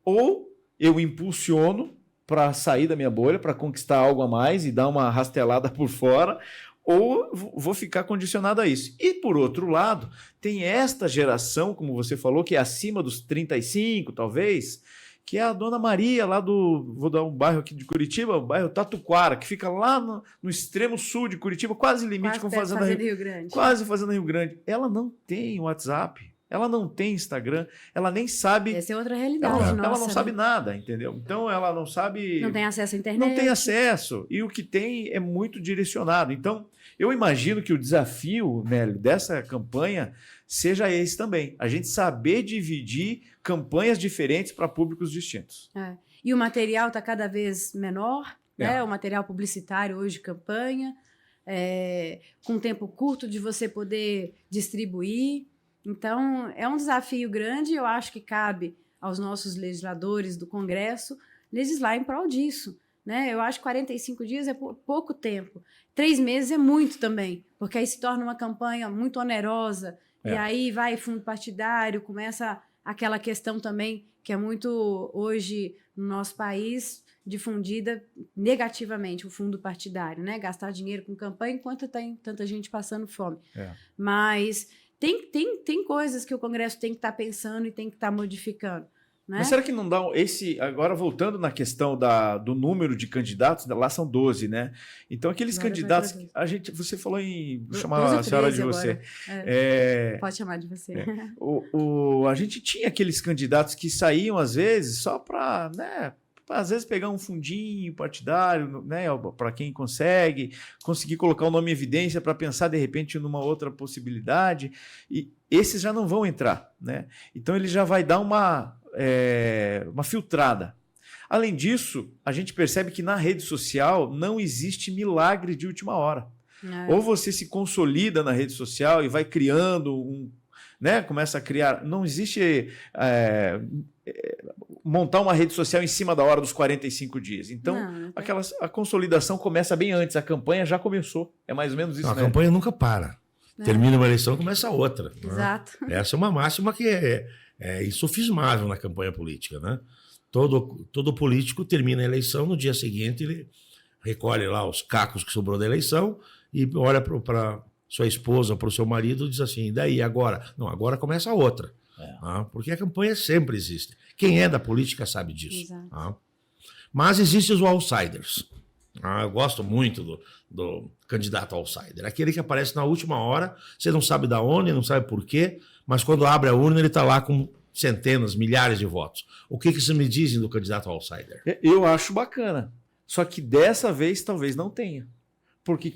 Ou eu impulsiono para sair da minha bolha, para conquistar algo a mais e dar uma rastelada por fora, ou vou ficar condicionado a isso. E, por outro lado, tem esta geração, como você falou, que é acima dos 35, talvez, que é a Dona Maria, lá vou dar um bairro aqui de Curitiba, o bairro Tatuquara, que fica lá no extremo sul de Curitiba, quase limite com Fazenda Rio Grande. Quase Fazenda Rio Grande. Ela não tem WhatsApp, ela não tem Instagram, ela nem sabe... Essa é outra realidade ela não sabe nada, entendeu? Então, ela não sabe... Não tem acesso à internet. Não tem acesso. E o que tem é muito direcionado. Então, eu imagino que o desafio, Nélio, dessa campanha seja esse também. A gente saber dividir campanhas diferentes para públicos distintos. E o material está cada vez menor, né? O material publicitário hoje de campanha, com tempo curto de você poder distribuir. Então, é um desafio grande, eu acho que cabe aos nossos legisladores do Congresso legislar em prol disso. Né? Eu acho que 45 dias é pouco tempo. 3 meses é muito também, porque aí se torna uma campanha muito onerosa, e aí vai fundo partidário, começa aquela questão também que é muito, hoje, no nosso país, difundida negativamente, o fundo partidário, né? Gastar dinheiro com campanha enquanto tem tanta gente passando fome. Mas tem coisas que o Congresso tem que estar pensando e tem que estar modificando. Né? Mas será que não dá agora voltando na questão do número de candidatos, lá são 12, né? Então aqueles candidatos, você falou vou chamar a senhora de você. Pode chamar de você. A gente tinha aqueles candidatos que saíam às vezes só para, né, às vezes pegar um fundinho partidário, né, para quem conseguir colocar o nome em evidência para pensar de repente numa outra possibilidade, e esses já não vão entrar, né? Então ele já vai dar uma filtrada. Além disso, a gente percebe que na rede social não existe milagre de última hora. Ou você se consolida na rede social e vai criando né, começa a criar. Não existe montar uma rede social em cima da hora dos 45 dias. Então, a consolidação começa bem antes. A campanha já começou. É mais ou menos isso, não, né? A campanha nunca para. Termina uma eleição, começa outra. Exato. Né? Essa é uma máxima que é insufismável na campanha política, né? Todo político termina a eleição, no dia seguinte ele recolhe lá os cacos que sobrou da eleição e olha para sua esposa, para o seu marido e diz assim, e daí, agora? Não, agora começa a outra. Porque a campanha sempre existe. Quem é da política sabe disso. Mas existem os outsiders. Eu gosto muito do candidato outsider. Aquele que aparece na última hora, você não sabe da onde, não sabe por quê, mas quando abre a urna ele está lá com centenas, milhares de votos. O que vocês me dizem do candidato outsider? Eu acho bacana. Só que dessa vez talvez não tenha. Porque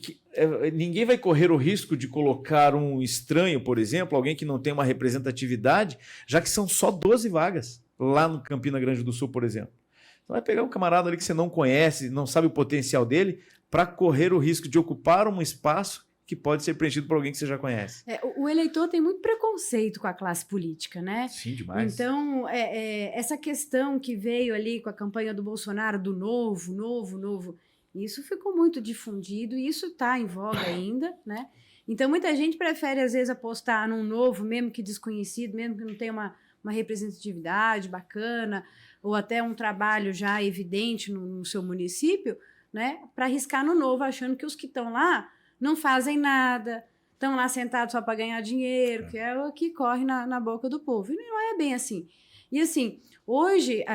ninguém vai correr o risco de colocar um estranho, por exemplo, alguém que não tem uma representatividade, já que são só 12 vagas lá no Campina Grande do Sul, por exemplo. Você vai pegar um camarada ali que você não conhece, não sabe o potencial dele, para correr o risco de ocupar um espaço que pode ser preenchido por alguém que você já conhece. O eleitor tem muito preconceito com a classe política, né? Sim, demais. Então, essa questão que veio ali com a campanha do Bolsonaro, do novo, isso ficou muito difundido e isso está em voga ainda, né? Então, muita gente prefere, às vezes, apostar num novo, mesmo que desconhecido, mesmo que não tenha uma representatividade bacana, ou até um trabalho já evidente no seu município, né? Para arriscar no novo, achando que os que estão lá não fazem nada, estão lá sentados só para ganhar dinheiro, que é o que corre na boca do povo. E não é bem assim. E assim, hoje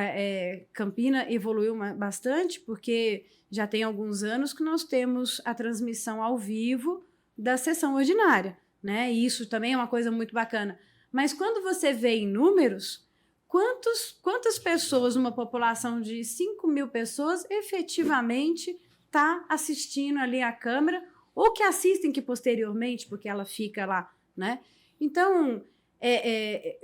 Campina evoluiu bastante, porque já tem alguns anos que nós temos a transmissão ao vivo da sessão ordinária, né? E isso também é uma coisa muito bacana. Mas quando você vê em números, quantas pessoas, uma população de 5 mil pessoas, efetivamente está assistindo ali a câmera, ou que assistem que posteriormente, porque ela fica lá, né? Então,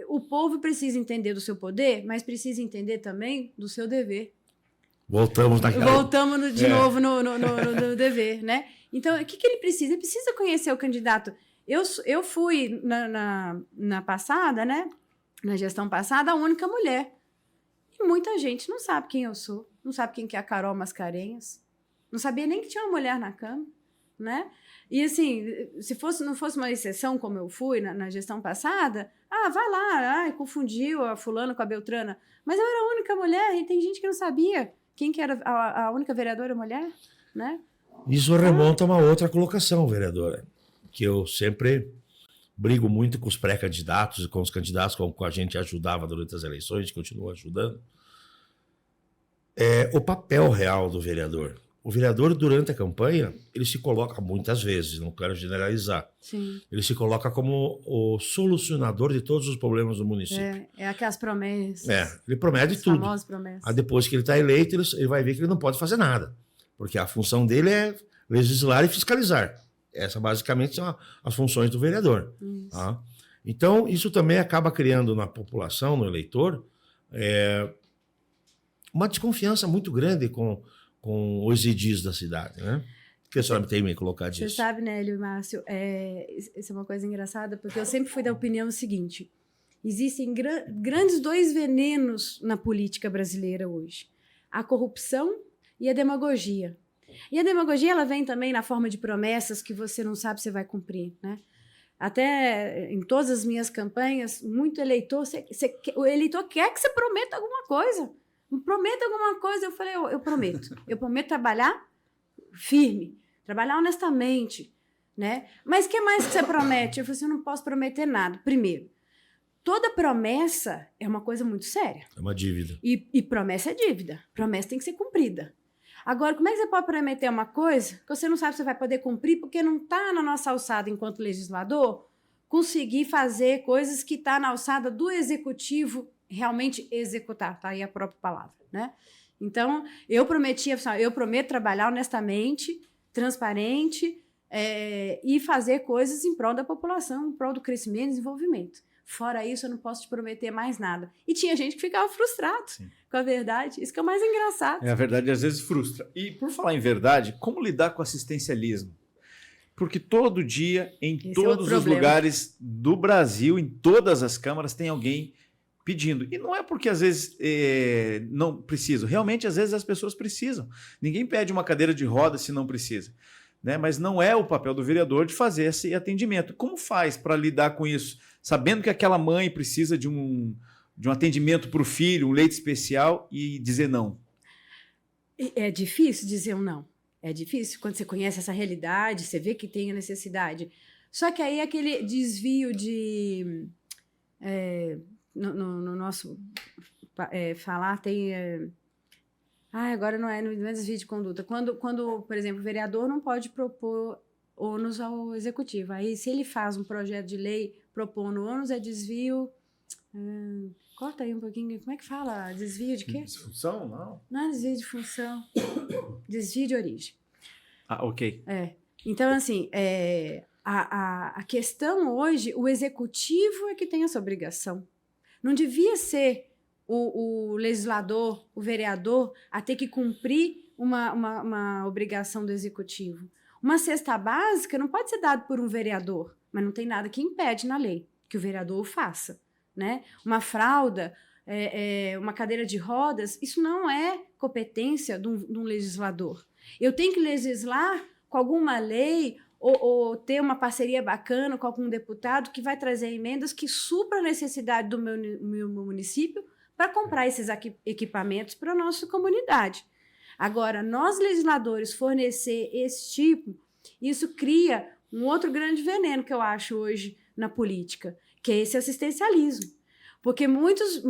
o povo precisa entender do seu poder, mas precisa entender também do seu dever. Voltamos de novo no dever, né? Então, o que ele precisa? Ele precisa conhecer o candidato. Eu fui na passada, né? Na gestão passada, a única mulher. E muita gente não sabe quem eu sou, não sabe quem que é a Carol Mascarenhas, não sabia nem que tinha uma mulher na Câmara, né? E assim, se não fosse uma exceção como eu fui na gestão passada, vai lá, confundiu a fulana com a Beltrana. Mas eu era a única mulher e tem gente que não sabia quem que era a única vereadora mulher, né? Isso remonta a uma outra colocação, vereadora, que eu sempre brigo muito com os pré-candidatos e com os candidatos com a gente ajudava durante as eleições, continua ajudando. O papel real do vereador. O vereador, durante a campanha, ele se coloca muitas vezes, não quero generalizar, Sim. Ele se coloca como o solucionador de todos os problemas do município. Aquelas promessas. Ele promete tudo. Famosas promessas. Aí depois que ele está eleito, ele vai ver que ele não pode fazer nada, porque a função dele é legislar e fiscalizar. Essas basicamente são as funções do vereador. Tá? Então, isso também acaba criando na população, no eleitor, uma desconfiança muito grande com os edis da cidade, né? O que a senhora tem me colocar disso? Você sabe, né, Hélio e Márcio, isso é uma coisa engraçada, porque eu sempre fui da opinião seguinte: existem grandes dois venenos na política brasileira hoje: a corrupção e a demagogia. E a demagogia, ela vem também na forma de promessas que você não sabe se vai cumprir, né? Até em todas as minhas campanhas, muito eleitor, o eleitor quer que você prometa alguma coisa. Prometa alguma coisa. Eu falei, eu prometo. Eu prometo trabalhar firme, trabalhar honestamente, né? Mas o que mais que você promete? Eu falei assim, eu não posso prometer nada. Primeiro, toda promessa é uma coisa muito séria. É uma dívida. E promessa é dívida. Promessa tem que ser cumprida. Agora, como é que você pode prometer uma coisa que você não sabe se vai poder cumprir porque não está na nossa alçada enquanto legislador conseguir fazer coisas que está na alçada do executivo realmente executar, tá aí a própria palavra, né? Então, eu prometo trabalhar honestamente, transparente, e fazer coisas em prol da população, em prol do crescimento e desenvolvimento. Fora isso, eu não posso te prometer mais nada. E tinha gente que ficava frustrado com a verdade. Isso que é o mais engraçado. A verdade às vezes frustra. E por falar em verdade, como lidar com o assistencialismo? Porque todo dia, em todos os lugares do Brasil, em todas as câmaras, tem alguém pedindo. E não é porque às vezes não precisam. Realmente, às vezes as pessoas precisam. Ninguém pede uma cadeira de roda se não precisa. Né? Mas não é o papel do vereador de fazer esse atendimento. Como faz para lidar com isso? Sabendo que aquela mãe precisa de um atendimento para o filho, um leite especial, e dizer não. É difícil dizer um não. É difícil quando você conhece essa realidade, você vê que tem a necessidade. Só que aí aquele desvio de... no nosso falar tem... agora não é desvio de conduta. Quando, por exemplo, o vereador não pode propor ônus ao executivo. Aí, se ele faz um projeto de lei propondo ônus, é desvio... corta aí um pouquinho. Como é que fala? Desvio de quê? Disfunção, não? Não é desvio de função. Desvio de origem. Ok. Então, assim, a questão hoje, o executivo é que tem essa obrigação. Não devia ser o legislador, o vereador, a ter que cumprir uma obrigação do executivo. Uma cesta básica não pode ser dada por um vereador, mas não tem nada que impede na lei que o vereador o faça. Né? Uma fralda, uma cadeira de rodas, isso não é competência de um legislador. Eu tenho que legislar com alguma lei ou ter uma parceria bacana com algum deputado que vai trazer emendas que supra a necessidade do meu município para comprar esses equipamentos para a nossa comunidade. Agora, nós legisladores fornecer esse tipo, isso cria um outro grande veneno que eu acho hoje na política, que é esse assistencialismo. Porque muitos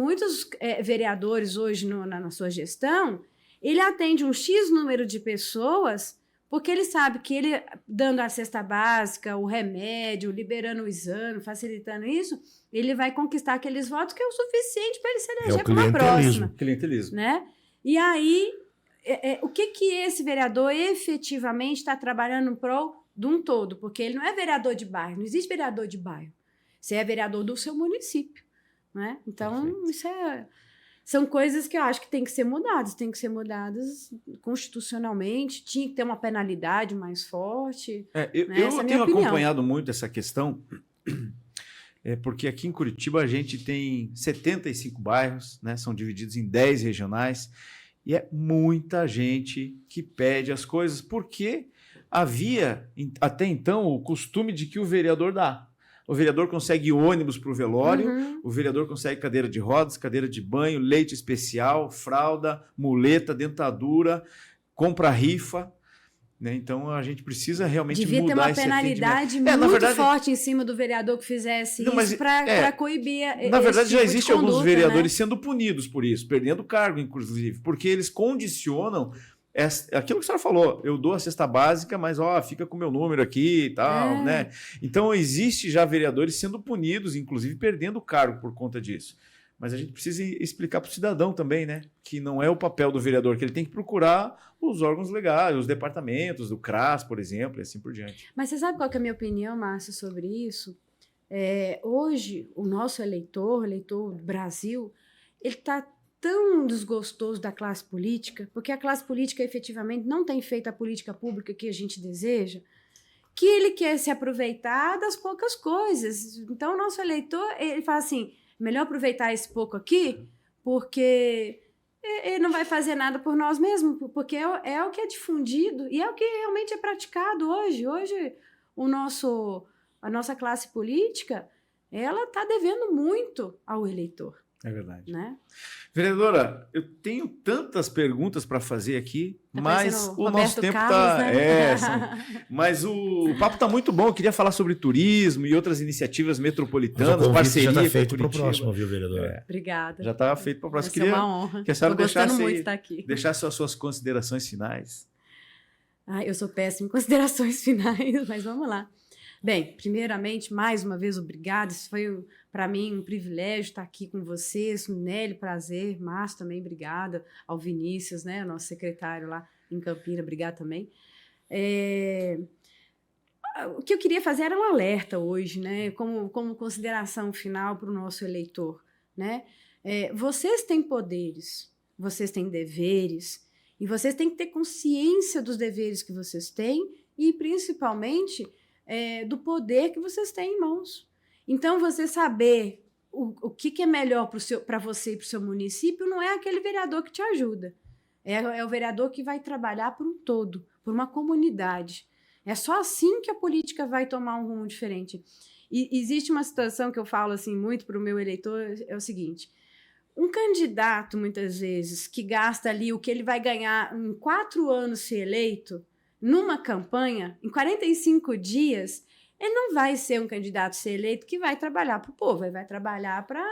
vereadores hoje na sua gestão, ele atende um X número de pessoas porque ele sabe que ele, dando a cesta básica, o remédio, liberando o exame, facilitando isso, ele vai conquistar aqueles votos que é o suficiente para ele se eleger para uma próxima. Clientelismo. Né? E aí, o que esse vereador efetivamente está trabalhando em prol de um todo? Porque ele não é vereador de bairro, não existe vereador de bairro. Você é vereador do seu município. Né? Então, perfeito. Isso são coisas que eu acho que tem que ser mudadas constitucionalmente, tinha que ter uma penalidade mais forte. Eu tenho acompanhado muito essa questão, porque aqui em Curitiba a gente tem 75 bairros, né? São divididos em 10 regionais, e é muita gente que pede as coisas, porque havia, até então, o costume de que o vereador dá. O vereador consegue ônibus para o velório, o vereador consegue cadeira de rodas, cadeira de banho, leite especial, fralda, muleta, dentadura, compra rifa. Né? Então, a gente precisa realmente mudar esse Devia ter uma penalidade muito forte em cima do vereador que fizesse isso para coibir na verdade, já existe conduta, alguns vereadores sendo punidos por isso, perdendo cargo, inclusive, porque eles condicionam aquilo que a senhora falou, eu dou a cesta básica, mas fica com o meu número aqui e tal, né? Então, existe já vereadores sendo punidos, inclusive perdendo cargo por conta disso. Mas a gente precisa explicar para o cidadão também, né? Que não é o papel do vereador, que ele tem que procurar os órgãos legais, os departamentos, do CRAS, por exemplo, e assim por diante. Mas você sabe qual que é a minha opinião, Márcio, sobre isso? Hoje, o nosso eleitor do Brasil, ele está tão desgostoso da classe política, porque a classe política efetivamente não tem feito a política pública que a gente deseja, que ele quer se aproveitar das poucas coisas. Então, o nosso eleitor, ele fala assim, melhor aproveitar esse pouco aqui, porque ele não vai fazer nada por nós mesmos, porque é o que é difundido e é o que realmente é praticado hoje. Hoje, a nossa classe política, ela está devendo muito ao eleitor. É verdade. Né? Vereadora, eu tenho tantas perguntas para fazer aqui, mas o nosso tempo está... Mas o papo está muito bom. Eu queria falar sobre turismo e outras iniciativas metropolitanas, parceria já está feito para o próximo, viu, vereadora? Obrigada. Já estava feito para o próximo. Queria uma honra. Que a senhora deixasse as suas considerações finais. Eu sou péssima em considerações finais, mas vamos lá. Bem, primeiramente, mais uma vez, obrigada. Isso foi, para mim, um privilégio estar aqui com vocês. Nélio, prazer. Márcio, também, obrigada. Ao Vinícius, né, nosso secretário lá em Campina, obrigada também. O que eu queria fazer era um alerta hoje, né, como consideração final para o nosso eleitor, né? Vocês têm poderes, vocês têm deveres, e vocês têm que ter consciência dos deveres que vocês têm e, principalmente, do poder que vocês têm em mãos. Então, você saber o que é melhor para você e para o seu município não é aquele vereador que te ajuda. É o vereador que vai trabalhar por um todo, por uma comunidade. É só assim que a política vai tomar um rumo diferente. E existe uma situação que eu falo assim muito para o meu eleitor, é o seguinte: um candidato, muitas vezes, que gasta ali o que ele vai ganhar em 4 anos ser eleito, numa campanha, em 45 dias, ele não vai ser um candidato a ser eleito que vai trabalhar para o povo, ele vai trabalhar para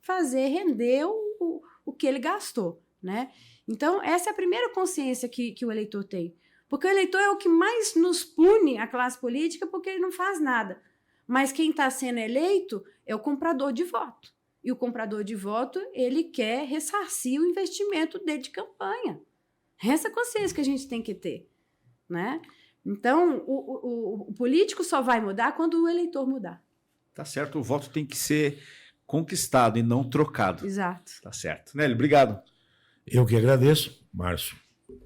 fazer render o que ele gastou, né? Então, essa é a primeira consciência que o eleitor tem. Porque o eleitor é o que mais nos pune, a classe política, porque ele não faz nada. Mas quem está sendo eleito é o comprador de voto. E o comprador de voto, ele quer ressarcir o investimento dele de campanha. Essa consciência que a gente tem que ter, né? Então, o político só vai mudar quando o eleitor mudar. Tá certo, o voto tem que ser conquistado e não trocado. Exato. Tá certo. Nélio, obrigado. Eu que agradeço, Márcio,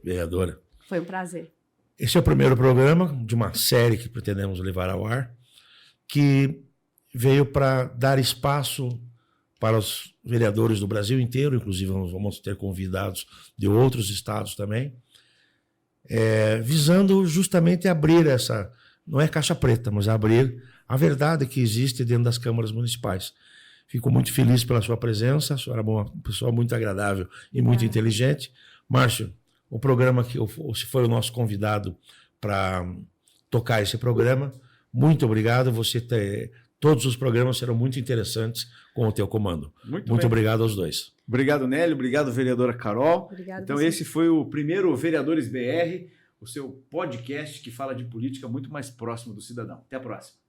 vereadora. Foi um prazer. Esse é o primeiro programa de uma série que pretendemos levar ao ar, que veio para dar espaço para os vereadores do Brasil inteiro, inclusive nós vamos ter convidados de outros estados também, visando justamente abrir essa, não é caixa preta, mas abrir a verdade que existe dentro das câmaras municipais. Fico muito feliz pela sua presença, a senhora é uma pessoa muito agradável e muito inteligente. Márcio, o programa que você foi o nosso convidado para tocar esse programa, muito obrigado. Todos os programas serão muito interessantes com o teu comando. Muito obrigado aos dois. Obrigado, Nélio. Obrigado, vereadora Carol. Obrigado. Então, esse foi o primeiro Vereadores BR, o seu podcast que fala de política muito mais próximo do cidadão. Até a próxima.